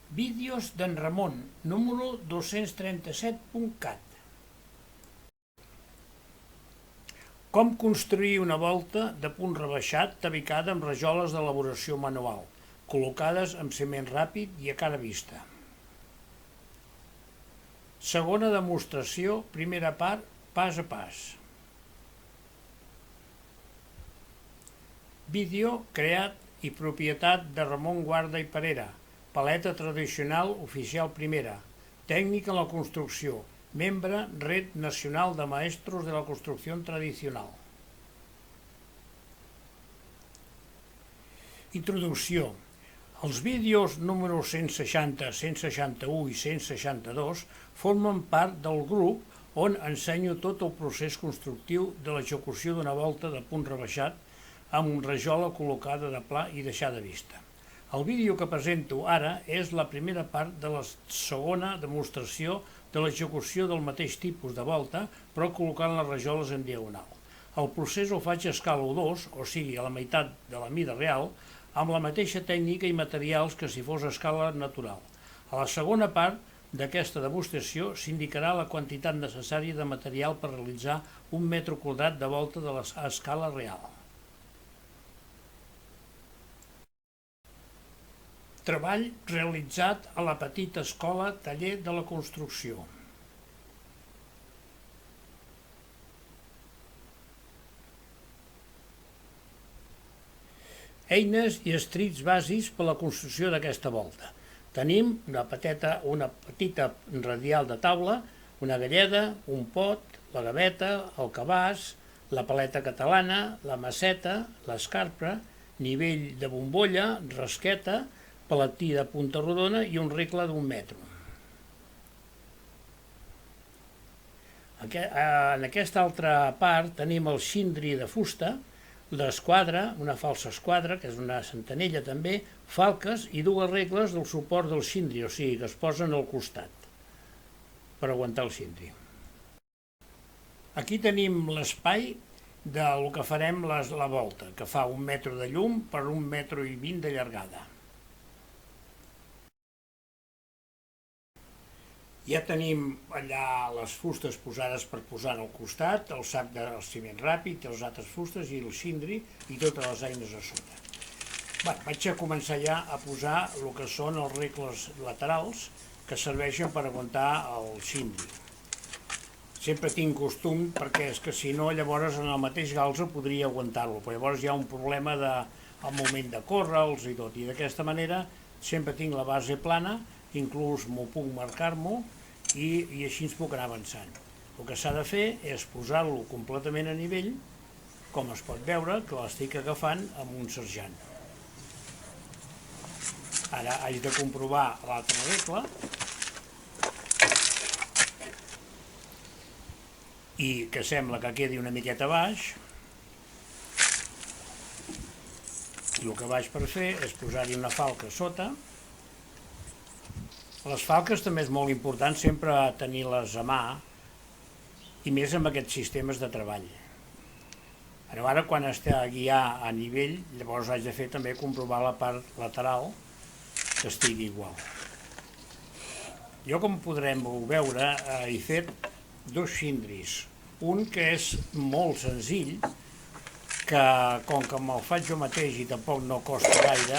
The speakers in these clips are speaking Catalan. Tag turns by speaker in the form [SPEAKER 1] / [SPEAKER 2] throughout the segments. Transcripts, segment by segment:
[SPEAKER 1] Vídeos d'en Ramon, número 237.cat. Com construir una volta de punt rebaixat tabicada amb rajoles d'elaboració manual, col·locades amb ciment ràpid i a cara vista. Segona demostració, primera part, pas a pas. Vídeo creat i propietat de Ramon Guarda i Parera, paleta tradicional oficial primera, tècnic en la construcció, membre Red Nacional de Maestros de la Construcción Tradicional. Introducció. Els vídeos números 160, 161 i 162 formen part del grup on ensenyo tot el procés constructiu de l'execució d'una volta de punt rebaixat amb rajola col·locada de pla i deixada de vista. El vídeo que presento ara és la primera part de la segona demostració de l'execució del mateix tipus de volta, però col·locant les rajoles en diagonal. El procés el faig a escala 2, o sigui, a la meitat de la mida real, amb la mateixa tècnica i materials que si fos a escala natural. A la segona part d'aquesta demostració s'indicarà la quantitat necessària de material per realitzar un metre quadrat de volta a escala real. Treball realitzat a la petita escola Taller de la Construcció. Eines i estrits bàsics per a la construcció d'aquesta volta. Tenim una petita radial de taula, una galleda, un pot, la gaveta, el cabàs, la paleta catalana, la maceta, l'escarpa, nivell de bombolla, rasqueta, paletí de punta rodona i un regle d'1 metre. En aquesta altra part tenim el xindri de fusta, l'esquadra, una falsa esquadra, que és una centanella també, falques i dues regles del suport del xindri, o sigui, que es posen al costat per aguantar el xindri. Aquí tenim l'espai del que farem la volta, que fa 1 metre de llum per 1,20 metres de llargada. Ja tenim allà les fustes posades per posar al costat, el sac del ciment ràpid, les altres fustes i el xindri i totes les eines a sota. Vaig a començar ja a posar el que són els regles laterals que serveixen per aguantar el xindri. Sempre tinc costum perquè és que si no llavors en el mateix galze podria aguantar-lo, però llavors hi ha un problema al moment de córrer-los i tot, i d'aquesta manera sempre tinc la base plana, inclús m'ho puc marcar-m'ho i així ens puc anar avançant. El que s'ha de fer és posar-lo completament a nivell, com es pot veure, que l'estic agafant amb un serjant. Ara haig de comprovar l'altra regla i que sembla que quedi una miqueta baix. I el que vaig per fer és posar-hi una falca a sota. Les falques també és molt important sempre tenir-les a mà, i més amb aquests sistemes de treball. Ara quan està a guiar a nivell, llavors haig de fer també comprovar la part lateral que estigui igual. Jo, com podrem veure, he fet 2 xindris. Un que és molt senzill, que com que me'l faig jo mateix i tampoc no costa gaire,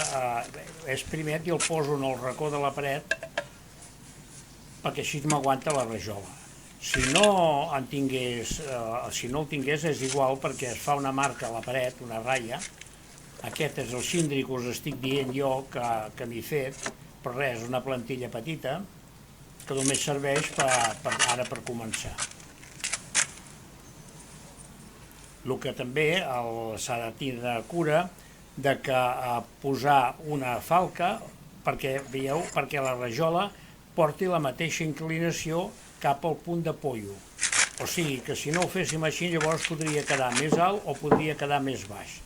[SPEAKER 1] és primet i el poso en el racó de la paret perquè així m'aguanta la rajola. Si no el tingués és igual perquè es fa una marca a la paret, una ratlla. Aquest és el xindri que us estic dient jo que m'he fet, però res, una plantilla petita que només serveix ara per començar. El que també s'ha de tindre cura de que posar una falca perquè la rajola porti la mateixa inclinació cap al punt de pollo. O sigui que si no ho féssim així llavors podria quedar més alt o podria quedar més baix.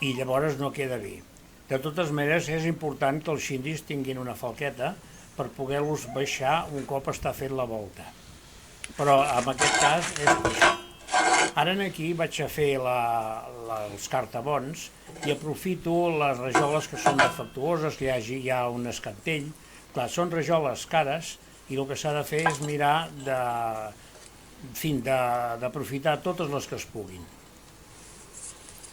[SPEAKER 1] I llavors no queda bé. De totes maneres és important que els xindris tinguin una falqueta per poder-los baixar un cop està fet la volta. Però en aquest cas és això. Ara aquí vaig a fer els cartabons i aprofito les rajoles que són defectuoses, que hi ha un escantell, Clar, són rajoles cares i el que s'ha de fer és mirar d'aprofitar totes les que es puguin.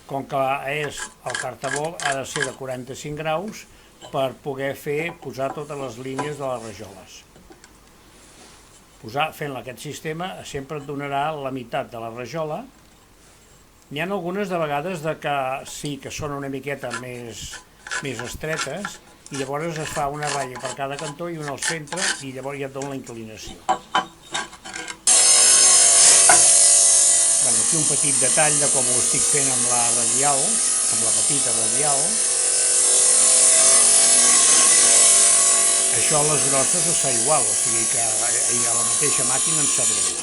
[SPEAKER 1] Com que el cartabó ha de ser de 45 graus per poder posar totes les línies de les rajoles. Fent aquest sistema sempre et donarà la meitat de la rajola. N'hi ha algunes de vegades que sí que són una miqueta més estretes i llavors es fa una ratlla per cada cantó i una al centre i llavors ja et dona la inclinació. Aquí un petit detall de com ho estic fent amb la radial, amb la petita radial. Això a les grosses es fa igual, o sigui que a la mateixa màquina em sap greu.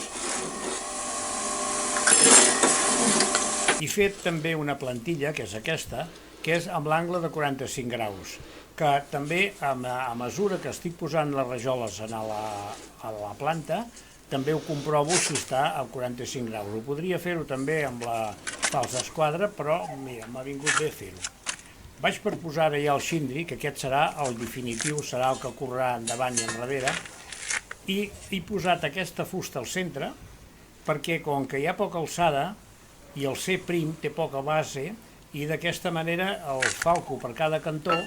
[SPEAKER 1] He fet també una plantilla, que és aquesta, que és amb l'angle de 45 graus, que també a mesura que estic posant les rajoles a la planta, també ho comprovo si està a 45 graus. Ho podria fer-ho també amb la falsa esquadra, però mira, m'ha vingut bé fer-ho. Vaig per posar ja el xindri, que aquest serà el definitiu, serà el que correrà endavant i enrere, i he posat aquesta fusta al centre, perquè com que hi ha poca alçada i el C' té poca base, i d'aquesta manera el falco per cada cantó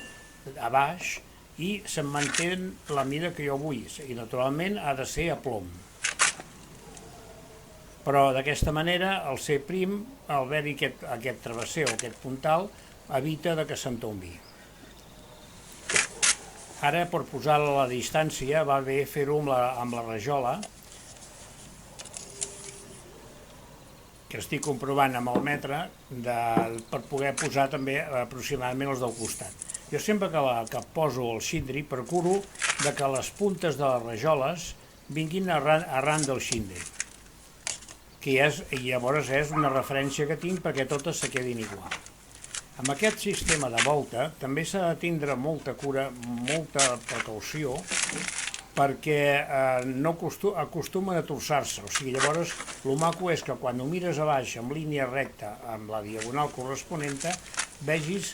[SPEAKER 1] a baix i se'n manté la mida que jo vull, i naturalment ha de ser a plom. Però d'aquesta manera el C', al haver-hi aquest travesser o aquest puntal, evita que se'n tombi. Ara, per posar-la a la distància, va bé fer-ho amb la rajola, que estic comprovant amb el metre, per poder posar també aproximadament els del costat. Jo sempre que poso el xindri procuro que les puntes de les rajoles vinguin arran del xindri, que llavors és una referència que tinc perquè totes se quedin igual. Amb aquest sistema de volta també s'ha de tindre molta cura, molta precaució, perquè no acostumen a torçar-se. O sigui, llavors, el maco és que quan ho mires a baix amb línia recta, amb la diagonal corresponent, vegis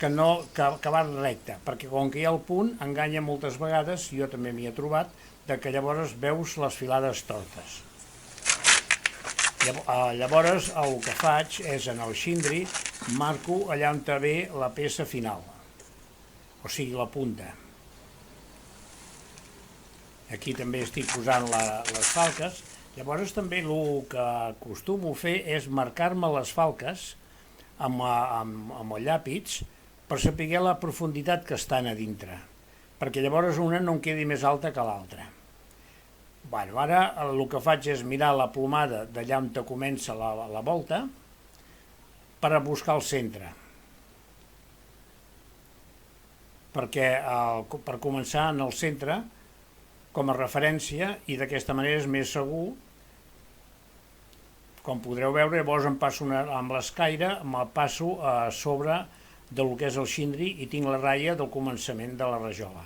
[SPEAKER 1] que va recta, perquè com que hi ha el punt, enganya moltes vegades, jo també m'hi he trobat, que llavors veus les filades tortes. Llavors el que faig és en el xindri marco allà on ve la peça final, o sigui la punta. Aquí també estic posant les falques. Llavors també el que acostumo a fer és marcar-me les falques amb el llapis per saber la profunditat que estan a dintre, perquè llavors una no em quedi més alta que l'altra. Ara el que faig és mirar la plomada d'allà on comença la volta per a buscar el centre, perquè per començar en el centre com a referència, i d'aquesta manera és més segur. Com podreu veure, llavors em passo amb l'escaire, me'l passo a sobre del que és el xindri i tinc la ratlla del començament de la rajola.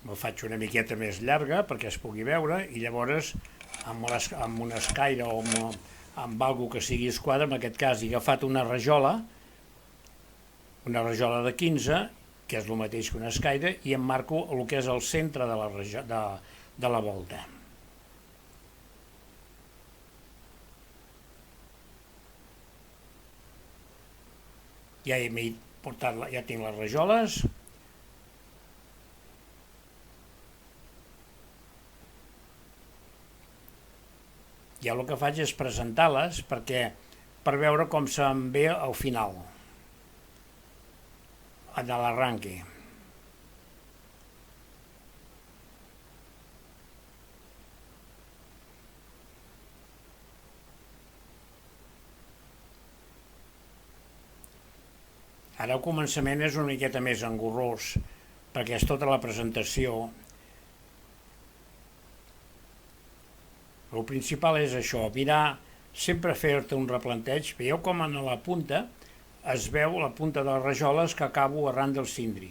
[SPEAKER 1] Me'l faig una miqueta més llarga perquè es pugui veure i llavors amb un escaire o amb algo que sigui esquadra, en aquest cas he agafat una rajola de 15, que és el mateix que un escaire, i em marco el que és el centre de la volta. Ja tinc les rajoles. Ja el que faig és presentar-les per veure com se'n ve al final, a l'arranque. Ara el començament és una miqueta més engorrós, perquè és tota la presentació. El principal és això, mirar, sempre fer-te un replanteig. Veieu com en la punta es veu la punta de les rajoles que acabo arran del xindri.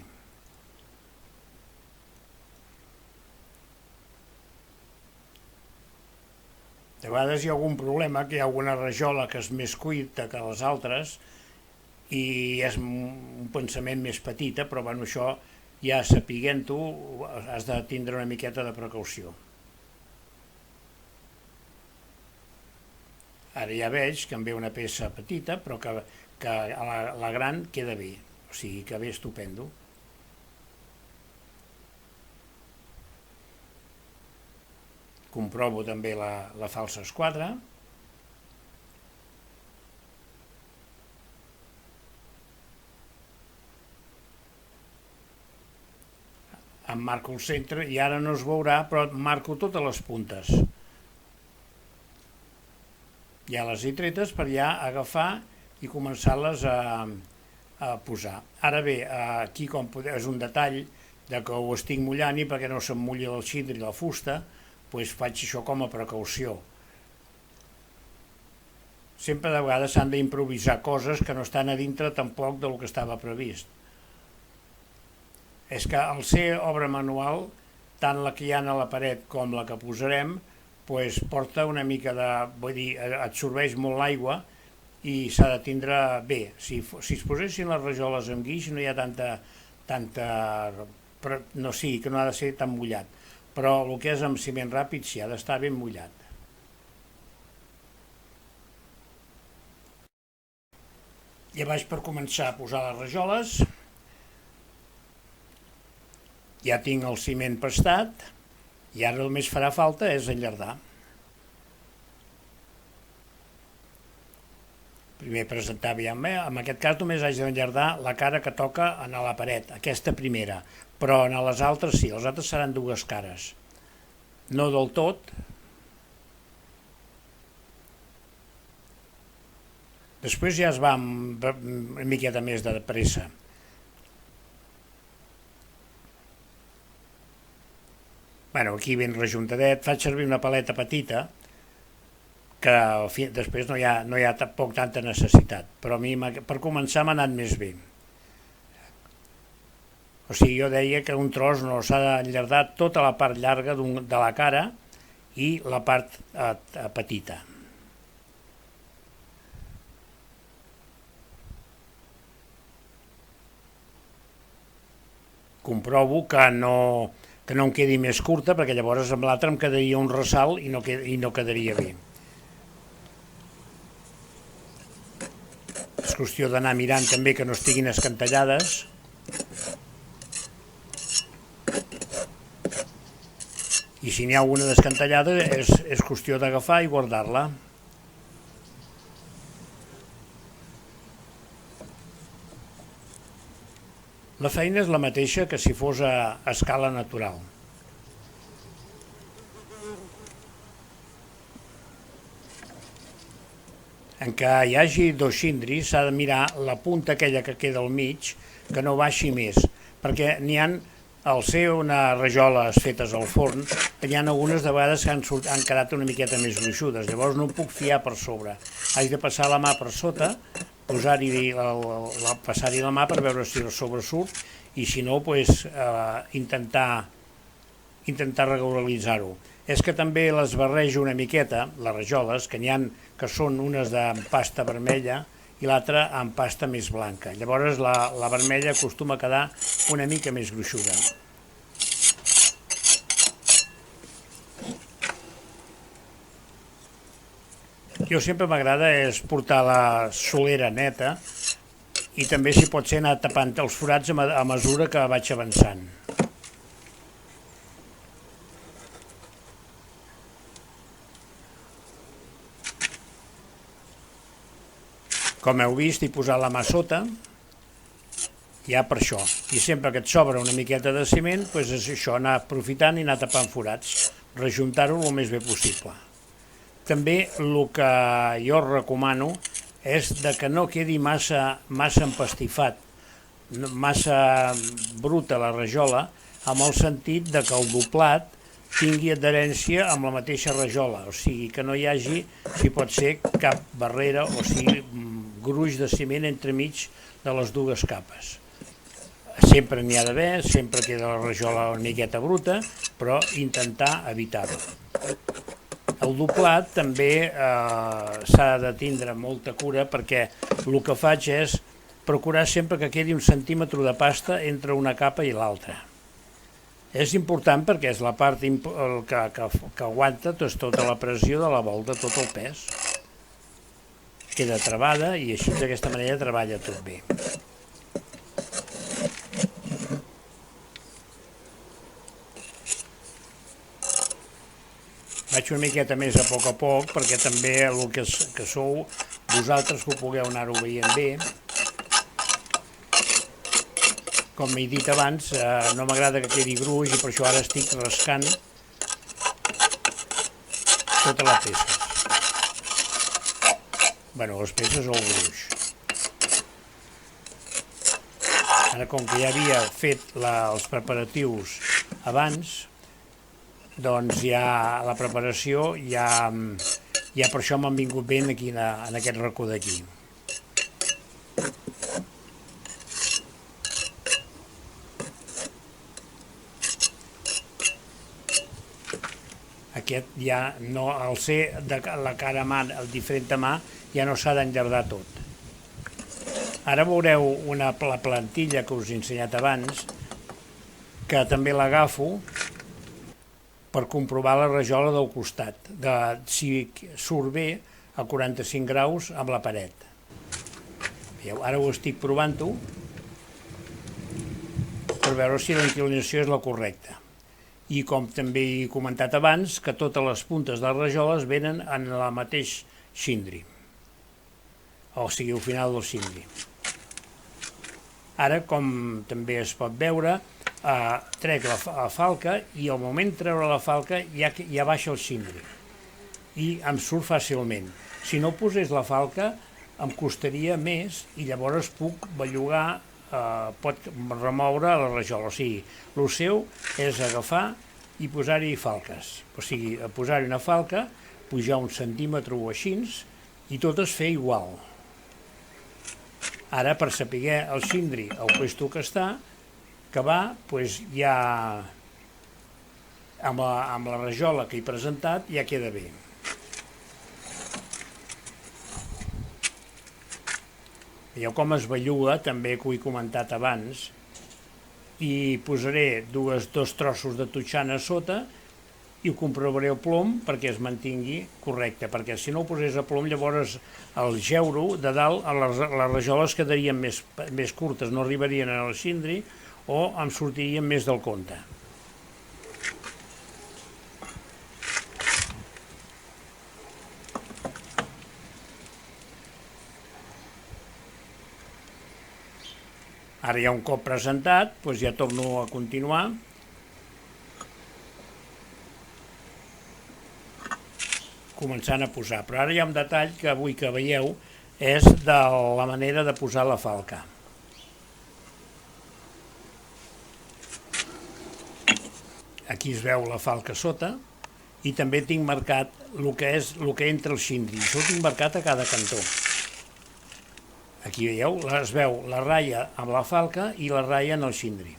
[SPEAKER 1] De vegades hi ha algun problema, que hi ha alguna rajola que és més cuita que les altres i és un pensament més petita, però bueno, això ja sapiguent-ho has de tindre una miqueta de precaució. Ara ja veig que em ve una peça petita, però que la gran queda bé, o sigui que ve estupendo. Comprovo també la falsa esquadra. Em marco el centre i ara no es veurà, però marco totes les puntes. Ja les he tretes per ja agafar i començar-les a posar. Ara bé, aquí és un detall de que ho estic mullant i perquè no se'm mulli el xindre i la fusta, doncs faig això com a precaució. Sempre de vegades s'han d'improvisar coses que no estan a dintre tampoc del que estava previst. És que al ser obra manual, tant la que hi ha a la paret com la que posarem, doncs porta una mica de... vull dir, absorbeix molt l'aigua i s'ha de tindre bé. Si es posessin les rajoles amb guix no hi ha tanta... no, sí, que no ha de ser tan mullat. Però el que és amb ciment ràpid sí, ha d'estar ben mullat. Ja vaig per començar a posar les rajoles. Ja tinc el ciment pastat i ara només farà falta és enllardar. Primer presentar, aviam, en aquest cas només haig d'enllardar la cara que toca a la paret, aquesta primera, però en les altres sí, les altres seran dues cares. No del tot. Després ja es va amb una miqueta més de pressa. Bueno, aquí ben rejuntadet, faig servir una paleta petita, que després no hi ha tampoc tanta necessitat, però a mi per començar m'ha anat més bé. O sigui, jo deia que un tros no s'ha d'enllardar tota la part llarga de la cara i la part petita. Comprovo que no em quedi més curta, perquè llavors amb l'altra em quedaria un ressalt i no quedaria bé. És qüestió d'anar mirant també que no estiguin escantellades. I si n'hi ha alguna descantellada és qüestió d'agafar i guardar-la. La feina és la mateixa que si fos a escala natural. En què hi hagi dos xindris s'ha de mirar la punta aquella que queda al mig, que no baixi més, perquè n'hi ha, al ser unes rajoles fetes al forn, n'hi ha algunes de vegades que han quedat una miqueta més gruixudes, llavors no em puc fiar per sobre. Haig de passar la mà per sota, passar-hi la mà per veure si el sobresurt i si no, intentar regularitzar-ho. És que també les barrejo una miqueta, les rajoles, que n'hi ha que són unes de pasta vermella i l'altra amb pasta més blanca. Llavors la vermella acostuma a quedar una mica més gruixuda. Jo sempre m'agrada és portar la solera neta i també si pot ser anar tapant els forats a mesura que vaig avançant. Com heu vist, he posat la mà sota, ja per això. I sempre que et sobra una miqueta de ciment, és això, anar aprofitant i anar tapant forats, rejuntar-ho el més bé possible. També el que jo recomano és que no quedi massa empastifat, massa bruta la rajola, amb el sentit que el doblat tingui adherència amb la mateixa rajola, o sigui que no hi hagi, si pot ser, cap barrera, o sigui, gruix de ciment entremig de les dues capes. Sempre n'hi ha d'haver, sempre queda la rajola una miqueta bruta, però intentar evitar-ho. El doblat també s'ha de tindre molta cura perquè el que faig és procurar sempre que quedi 1 centímetre de pasta entre una capa i l'altra. És important perquè és la part que aguanta tota la pressió de la volta, tot el pes. Queda travada i així d'aquesta manera treballa tot bé. Vaig una miqueta més a poc perquè també el que sou vosaltres que ho pugueu anar-ho veient bé. Com m'he dit abans, no m'agrada que quedi gruix i per això ara estic rascant tota la peça. Bueno, les peces o el gruix. Ara, com que ja havia fet els preparatius abans, doncs ja la preparació, ja per això m'han vingut bé aquí en aquest racó d'aquí. Aquest ja no, al ser de la cara mà, el diferent de mà, ja no s'ha d'enllardar tot. Ara veureu la plantilla que us he ensenyat abans, que també l'agafo per comprovar la rajola del costat, si surt bé a 45 graus amb la paret. Ara ho estic provant-ho per veure si la inclinació és la correcta. I com també he comentat abans, que totes les puntes de les rajoles venen en el mateix cindri, o sigui, al final del cindri. Ara, com també es pot veure, trec la falca i al moment de treure la falca ja baixa el cindri i em surt fàcilment. Si no posés la falca em costaria més i llavors puc bellugar, pot remoure la rajola. O sigui, el seu és agafar i posar-hi falques. O sigui, posar-hi una falca, pujar 1 centímetre o així i totes fer igual. Ara, per saber el cindri al puesto que està, que va, doncs ja amb la rajola que he presentat ja queda bé. Veieu com es belluga, també que ho he comentat abans, i posaré dos trossos de totxana a sota i ho comprovaré el plom perquè es mantingui correcte, perquè si no ho posés a plom llavors el geuro de dalt, les rajoles quedarien més curtes, no arribarien al cindri o em sortirien més del compte. Ara ja un cop presentat, doncs ja torno a continuar. Començant a posar, però ara hi ha un detall que vull que veieu, és de la manera de posar la falca. Aquí es veu la falca sota i també tinc marcat el que entra al cindri, això ho tinc marcat a cada cantó. Aquí veieu, es veu la ratlla amb la falca i la ratlla en el cindri.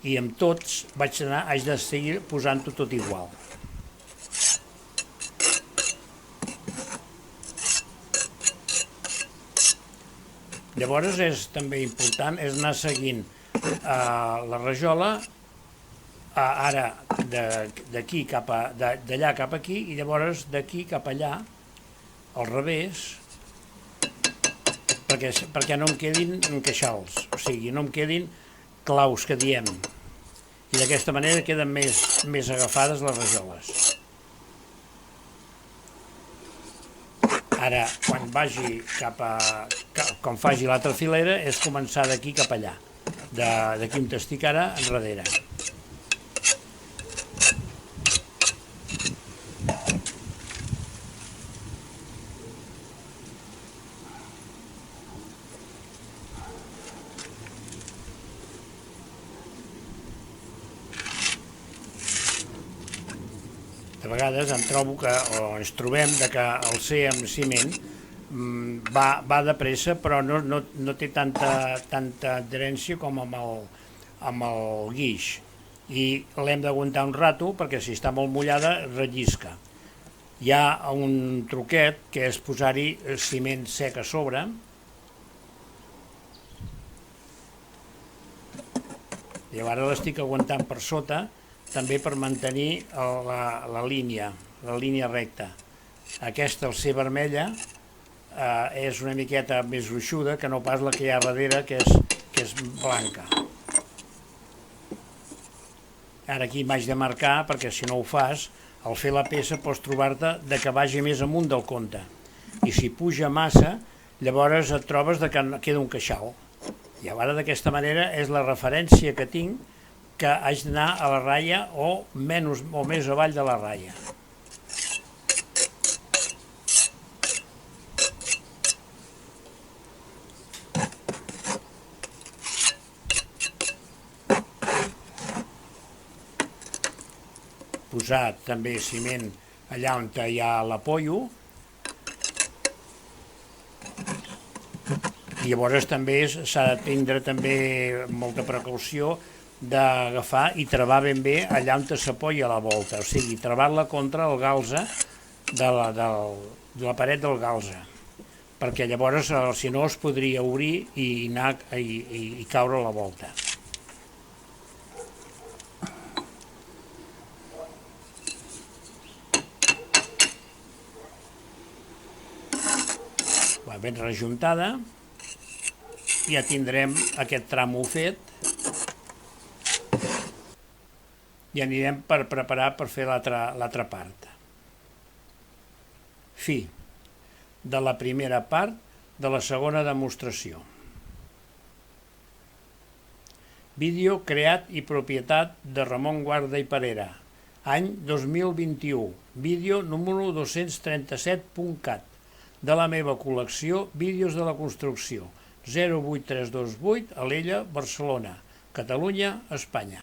[SPEAKER 1] I amb tots haig de seguir posant-ho tot igual. Llavors és també important anar seguint la rajola ara d'allà cap aquí i llavors d'aquí cap allà al revés, perquè no em quedin queixals, o sigui, no em quedin claus que diem, i d'aquesta manera queden més agafades les rajoles. Ara, quan vagi com faci l'altra filera, és començar d'aquí cap allà, d'aquí on estic ara, enrere. De vegades em trobo o ens trobem que el ser amb ciment va de pressa, però no té tanta adherència com amb el guix. i l'hem d'aguantar un rato perquè si està molt mullada rellisca. Hi ha un truquet que és posar-hi ciment sec a sobre i ara l'estic aguantant per sota també per mantenir la línia recta. Aquesta, al ser vermella, és una miqueta més gruixuda que no pas la que hi ha darrere, que és blanca. Ara aquí m'haig de marcar perquè si no ho fas, al fer la peça pots trobar-te que vagi més amunt del compte. I si puja massa, llavors et trobes que queda un queixal. I ara d'aquesta manera és la referència que tinc que haig d'anar a la ratlla o més avall de la ratlla. Posar també ciment allà on hi ha l'apoyo. I llavors també s'ha de tindre també molta precaució d'agafar i travar ben bé allà on s'apoya la volta, o sigui, travar-la contra el galze de la paret del galze, perquè llavors si no es podria obrir i caure la volta. Ben rejuntada, ja tindrem aquest tram fet i anirem per preparar per fer l'altra part. Fi de la primera part de la segona demostració. Vídeo creat i propietat de Ramon Guarda i Parera, any 2021, vídeo número 237.cat, de la meva col·lecció Vídeos de la Construcció, 08328, Alella, Barcelona, Catalunya, Espanya.